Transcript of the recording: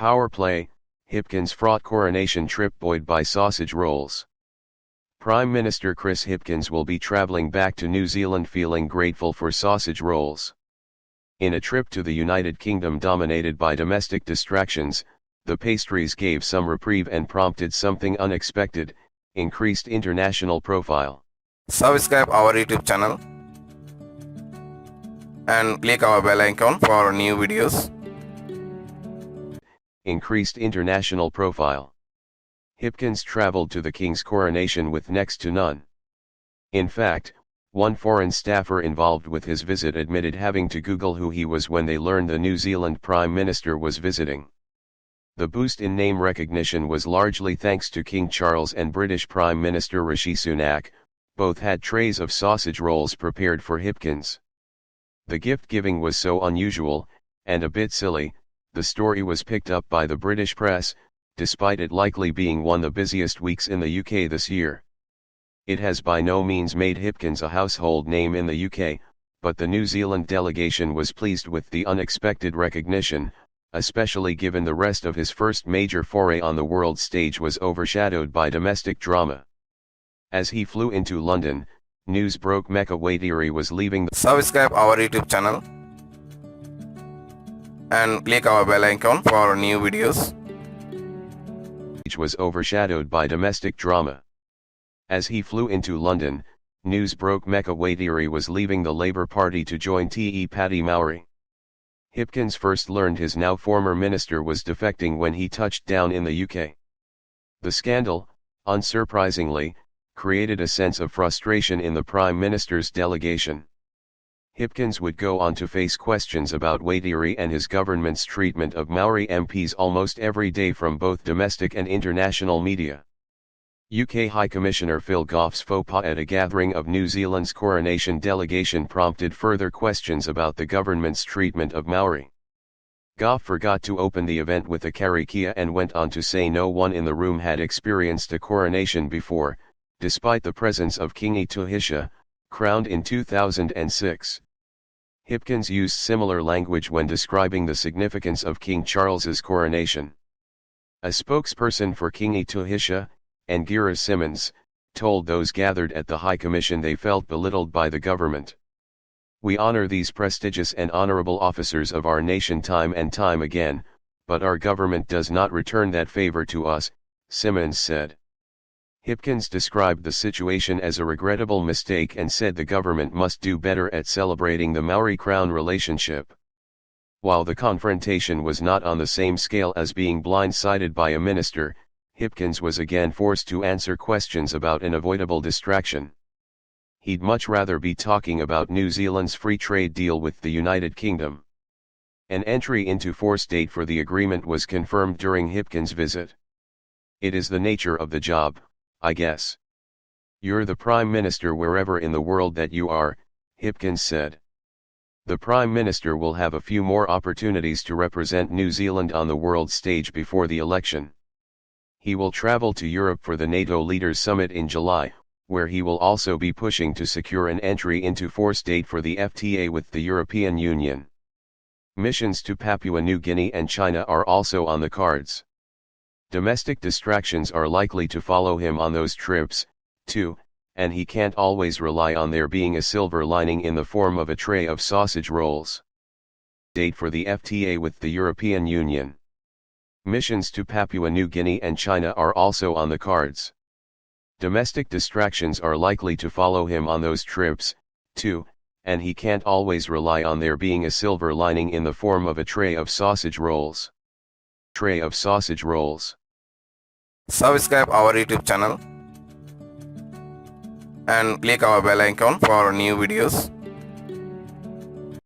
Power play, Hipkins fraught coronation trip buoyed by sausage rolls. Prime Minister Chris Hipkins will be travelling back to New Zealand feeling grateful for sausage rolls. In a trip to the United Kingdom dominated by domestic distractions, the pastries gave some reprieve and prompted something unexpected: increased international profile. Subscribe our YouTube channel and click our bell icon for new videos. Increased international profile. Hipkins travelled to the King's coronation with next to none. In fact, one foreign staffer involved with his visit admitted having to Google who he was when they learned the New Zealand Prime Minister was visiting. The boost in name recognition was largely thanks to King Charles and British Prime Minister Rishi Sunak. Both had trays of sausage rolls prepared for Hipkins. The gift-giving was so unusual, and a bit silly, the story was picked up by the British press, despite it likely being one of the busiest weeks in the UK this year. It has by no means made Hipkins a household name in the UK, but the New Zealand delegation was pleased with the unexpected recognition, especially given the rest of his first major foray on the world stage was overshadowed by domestic drama. As he flew into London, news broke Mecca Waitiri was leaving the Subscribe our YouTube channel and click our bell icon for new videos. Was overshadowed by domestic drama. As he flew into London, news broke Mecca Waitiri was leaving the Labour Party to join Te Pati Maori. Hipkins first learned his now former minister was defecting when he touched down in the UK. The scandal, unsurprisingly, created a sense of frustration in the Prime Minister's delegation. Hipkins would go on to face questions about Waitiri and his government's treatment of Maori MPs almost every day from both domestic and international media. UK High Commissioner Phil Gough's faux pas at a gathering of New Zealand's coronation delegation prompted further questions about the government's treatment of Maori. Gough forgot to open the event with a karakia and went on to say no one in the room had experienced a coronation before, despite the presence of King Ituhisha, crowned in 2006. Hipkins used similar language when describing the significance of King Charles's coronation. A spokesperson for King Ituhisha, Angira Simmons, told those gathered at the High Commission they felt belittled by the government. "We honor these prestigious and honorable officers of our nation time and time again, but our government does not return that favor to us," Simmons said. Hipkins described the situation as a regrettable mistake and said the government must do better at celebrating the Maori-Crown relationship. While the confrontation was not on the same scale as being blindsided by a minister, Hipkins was again forced to answer questions about an avoidable distraction. He'd much rather be talking about New Zealand's free trade deal with the United Kingdom. An entry into force date for the agreement was confirmed during Hipkins' visit. "It is the nature of the job, I guess. You're the Prime Minister wherever in the world that you are," Hipkins said. The Prime Minister will have a few more opportunities to represent New Zealand on the world stage before the election. He will travel to Europe for the NATO Leaders Summit in July, where he will also be pushing to secure an entry into force date for the FTA with the European Union. Missions to Papua New Guinea and China are also on the cards. Domestic distractions are likely to follow him on those trips, too, and he can't always rely on there being a silver lining in the form of a tray of sausage rolls. Date for the FTA with the European Union. Missions to Papua New Guinea and China are also on the cards. Domestic distractions are likely to follow him on those trips, too, and he can't always rely on there being a silver lining in the form of a tray of sausage rolls. Tray of sausage rolls. Subscribe our YouTube channel and click our bell icon for new videos.